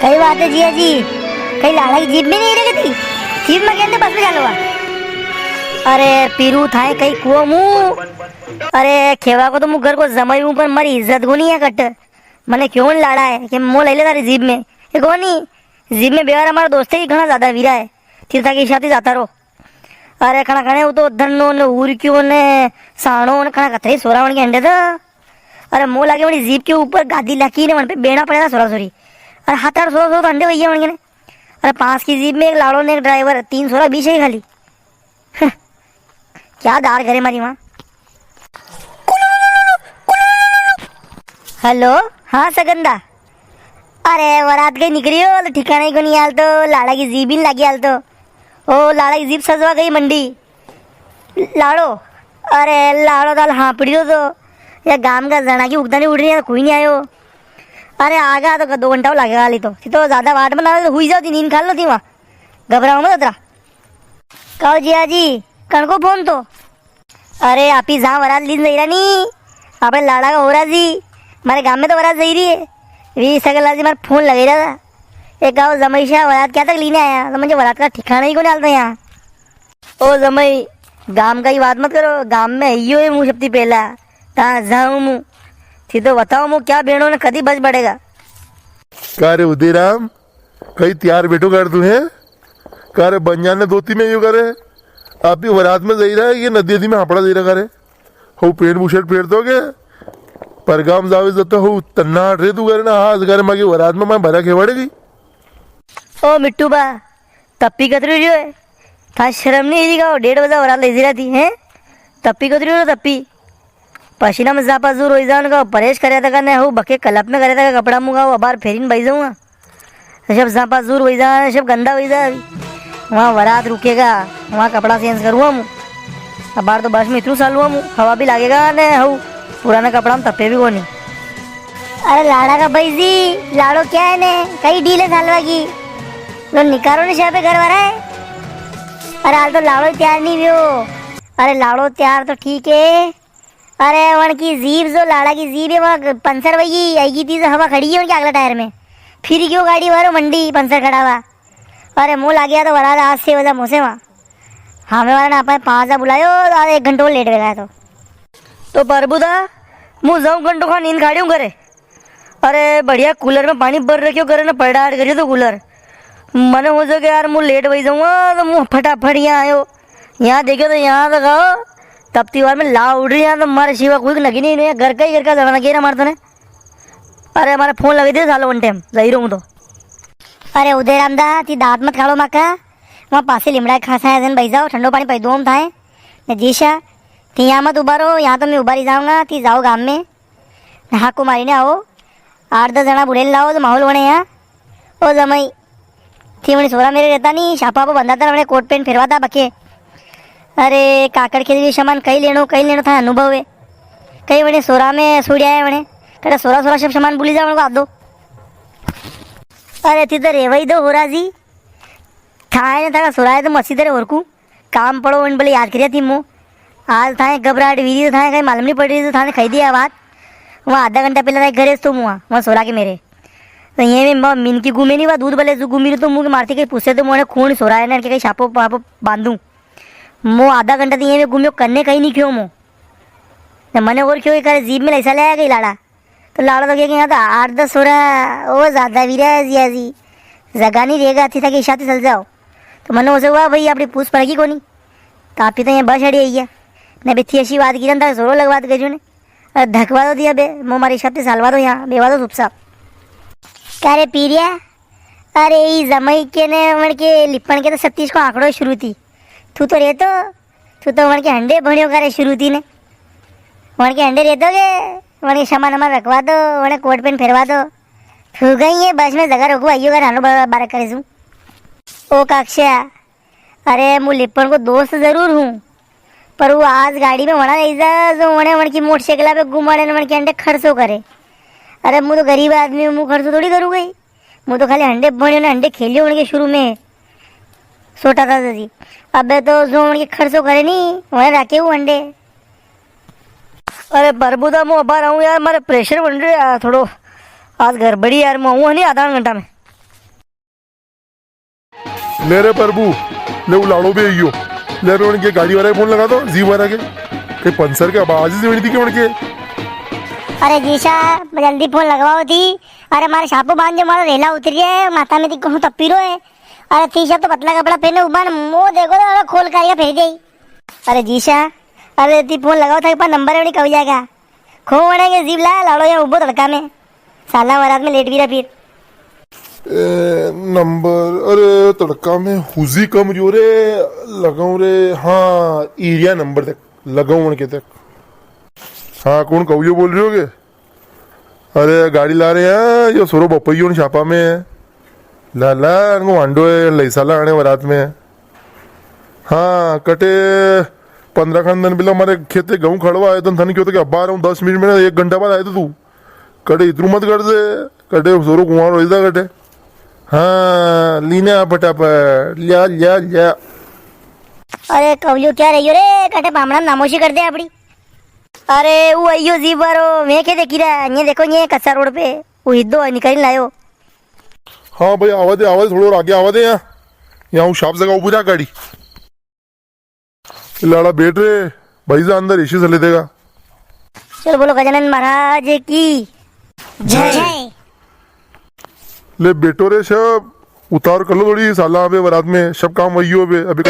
कई बात है जिया जी, कई लाड़ा की जीप में नहीं लगती, जीप में कहते बस में चालू हुआ। अरे पीरू थाए कई कुआ मुंह, अरे खेवा को तो मुँह घर को जमाई हूँ पर मारी इज्जत को नहीं है कट। मैंने क्यों लाड़ा है कि मुँह ले ले तारी जीप में, ये कौन नहीं जीप में बेवार हमारा दोस्त ही घना ज्यादा वीरा है, तीर्था की शादी जाता रहो। अरे खना खने वो तो धनो ने उर्क्यों ने साणो ने खना कतरे सोरावण के अंडे था। अरे मुँह लागे बड़ी जीप के ऊपर गादी लाकी ने मन पे बेना पड़ेगा सोरा सोरी। अरे हाथ आठ सोरा सोरा अंडे भैया उनके ने। अरे 5 की जीप में एक लाड़ो ने एक ड्राइवर, 3 सोरा 20 है खाली। क्या दार करे मारी माँ। हेलो, हाँ सगंदा। अरे वरात गई निकली हो तो ठिकाना ही को नहीं आल तो लाड़ा की जीप ही नहीं लगी आल तो। ओ लाड़ा की जीप सजवा गई मंडी लाड़ो। अरे लाड़ो दाल हाँ पड़ी हो तो या गांव का जना की उगता नहीं उड़ रही है तो कोई नहीं आयो। अरे आगा तो 2 घंटा लगेगा वाली तो ज़्यादा वाट बना तो हुई जाओ थी नींद खा लो थी वहाँ घबराओ मत तेरा। कहो जिया जी कण को फोन तो। अरे आप ही जहाँ वरात लीन रही नहीं आप लाड़ा का हो रहा जी, हमारे गांव में तो वरात रही है वी सगला जी मारे फोन लगे रहा था। एक गाँव जमैशा वरात क्या तक लीने आया तो मुझे वरात का ठिकाना ही को डालता यहाँ। ओ जमई गांव का ही बात मत करो, गांव में हियो है मुँह शक्ति पहला कहाँ जाऊँ मुँह थी तो बताओ मुँह क्या बेड़ों ने कभी बच पड़ेगा। का रे उदयराम कहीं तैयार बैठो कर तू है का रे बंजान ने दोती में यू करे आप भी वरात में जाई रहा है ये नदी नदी में हापड़ा दे रहा करे हो पेड़ बुशेट फेर दोगे परगाम जावे जतो हो तन्ना रे तू करे ना हाथ करे मागे वरात में मैं भरा खेवाड़ेगी। ओ मिट्टू बा तप्पी कतरी जो है था शर्म नहीं थी का 1:30 बजे वरात ले रही थी हैं तप्पी कतरी हो तप्पी पसीना में जापा जोर हो जाऊँ का परहेज करे था करने हो बके कलप में करे था कपड़ा मुँगा वो बार फेरिन बही जाऊँगा सब जापा जोर हो जा सब गंदा हो जा वहाँ वरात रुकेगा वहाँ कपड़ा चेंज करूँगा मुँह अब बार तो बस में इतनू साल हुआ मुँह हवा भी लगेगा ने हो पुराना कपड़ा में तप्पे भी को नहीं। अरे लाड़ा का भाई जी लाड़ो क्या है ने कई डीले सालवा की लो निकालो ने पे घर वाला है। अरे हाल तो लाड़ो तैयार नहीं भी हो। अरे लाड़ो तैयार तो ठीक है। अरे वन की जीप जो लाड़ा की जीप है वहाँ पंचर वही आएगी थी हवा खड़ी है उनके अगला टायर में फिर क्यों गाड़ी वालो मंडी पंचर खड़ा हुआ। अरे मुँह लग गया तो वरात आज से वजह मुँह से वहाँ हमें वाला ना अपने 5 बुलायो 1 घंटों लेट गया तो प्रभुदा मुँह जाऊँ घंटों का नींद खाड़ी हूँ करे। अरे बढ़िया कूलर में पानी भर रखियो करे ना पड़ाट करियो तो कूलर मने हो जाए यार मुँह लेट वही जाऊँगा तो मुँह फटाफट यहाँ आयो यहाँ देखियो तो यहाँ तक आओ तपती बार में ला उड़ रही है तो हमारे शिवा कोई लगी नहीं घर का जमाना गेरा मारता ने। अरे हमारे फोन लगे थे सालो वन टाइम सही रहूँ तो। अरे उदय रामदा ती दांत मत खाड़ो माका वहाँ पासे लिमड़ा खासा है जन भाई जाओ ठंडो पानी पाई दो थाए न जीशा ती यहाँ मत उबारो यहाँ तो मैं उबारी जाऊँगा ती जाओ गाँव में हाँ को मारी ने आओ 8-10 जना बुढ़े लाओ तो माहौल बने यहाँ ओ जमई थी वही सोरा मेरे रहता नहीं छापा पर बंधा था अपने कोट पेंट फिरवाता बके। अरे काकड़ खेती भी सामान कई लेनो था अनुभव है कई बने सोरा में सूर्या है बने कटा सोरा सब सामान भूली जाओ उनको आप दो। अरे थी तो रेवई दो हो रहा जी थाए था सोरा है तो मस्सी तेरे और को काम पड़ो वन बोले याद करिया थी मुँह आज थाए घबराहट वीरी तो थाए कहीं मालूम नहीं पड़ रही तो थाने खाई दिया बात वहाँ आधा घंटा पहले था घरे तो मुँह वहाँ सोरा के मेरे तो ये में मिन की घूमे नहीं हुआ दूध भले जो घूमी तो मुँह मारती कहीं पूछते तो मुँह खून सोरा है ना कहीं छापो पापो बांधूँ मुँह आधा घंटा तो ये में घूमियो करने कहीं नहीं क्यों मुँह मैंने और क्यों करे जीप में ऐसा ले आया कहीं लाड़ा तो लाड़ा तो क्या यहाँ था 8-10 सोरा वो ज़्यादा वीरा है जिया जी जगह नहीं रहेगा थी था कि इशाते चल जाओ तो मैंने उसे हुआ भाई अपनी पूछ पड़ेगी को नहीं तो आप ही तो यहाँ बस अड़ी आई है न भी थी ऐसी बात की था जोरों लगवा दो गजू ने धकवा दो दिया बे मुँह हमारे हिसाब सालवा दो यहाँ बेवा दो सुप साप क्या रे पीरिया। अरे ये जमई के ने मन के लिपण के तो 37 को आंकड़ो शुरू थी तू तो रहतो तू तो मन के हंडे भणियों करे शुरू थी ने मन के हंडे रहतोगे मन के सामान हमारा रखवा दो मन कोट पेन फिरवा दो तू गई है बस में जगह रोकू आइयो कर हानो बारह करे तू। ओ काक्षा अरे मुँह लिपण को दोस्त जरूर हूँ पर वो आज गाड़ी में वना नहीं जा जो वने मन की मोटरसाइकिल पे घुमाने मन के अंडे खर्चो करे। अरे मुँह तो गरीब आदमी हूँ मुँह खर्चो थोड़ी करूँ गई मुँह तो खाली अंडे बने ना अंडे खेलिए उनके शुरू में छोटा था जी अब तो जो उनके खर्चो करे नहीं वह रखे हुए अंडे। अरे बरबूदा मुँह बाहर आऊँ यार मेरा प्रेशर बन रहा है यार थोड़ो आज गड़बड़ी यार मैं आऊँ नहीं आधा घंटा में। ले रे प्रभु, ले वो लाड़ो भी आइयो। ले रे उनके गाड़ी वाला फोन लगा दो, जी वाला के कहीं पंसर के आवाज ही नहीं थी कि उनके। अरे जीशा जल्दी फोन लगवाओ थी। अरे मारे छापो बांध जो मारा रेला उतर गया है माथा में कहूँ तप्पीरो है। अरे तीशा तो पतला कपड़ा पहने उबान मुंह देखो तो खोल कर फेर गई। अरे जीशा अरे ती फोन लगाओ था नंबर है कब जाएगा खो वड़ेंगे जीव ला लाड़ो या उबो तड़का में साला वरात में लेट भी रहा फिर। नंबर अरे तड़का में हुजी कम जो रे लगाऊं रे। हाँ एरिया नंबर तक लगाऊं उनके तक। हाँ कौन कौयो बोल रहे होगे? अरे गाड़ी ला रहे हैं यो सोरो बपैयो छापा में ला ला इनको वांडो है लई साला आने वरात में। हाँ कटे 15 खानदान पहले हमारे खेते गेहूँ खड़वा आए तो थन क्यों तो क्या अब्बा आ रहा हूँ 10 मिनट में 1 घंटा बाद आए तो तू कटे इतरू मत कर दे कटे सोरो कुमार हो कटे। हाँ लीना फटाफट लिया लिया लिया। अरे कवलियो क्या रही हो रे कटे बामड़ा नामोशी कर दे अपनी। अरे वो अयो जीप वारो मैं के देखी रहा ये देखो ये कच्चा रोड पे वो हिद्दो निकाल लायो। हाँ भाई आवाज थोड़ा आगे आवाज है यहाँ हूँ शाप जगह पूरा गाड़ी लाड़ा बैठ रे भाई से अंदर इसी से ले देगा। चलो बोलो गजानन महाराज की जय। ले बेटो रे सब उतार कर लो थोड़ी साला अबे बारात में सब काम वही हो अबे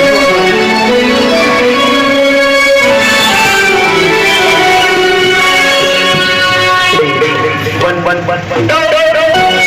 One, one, one, one.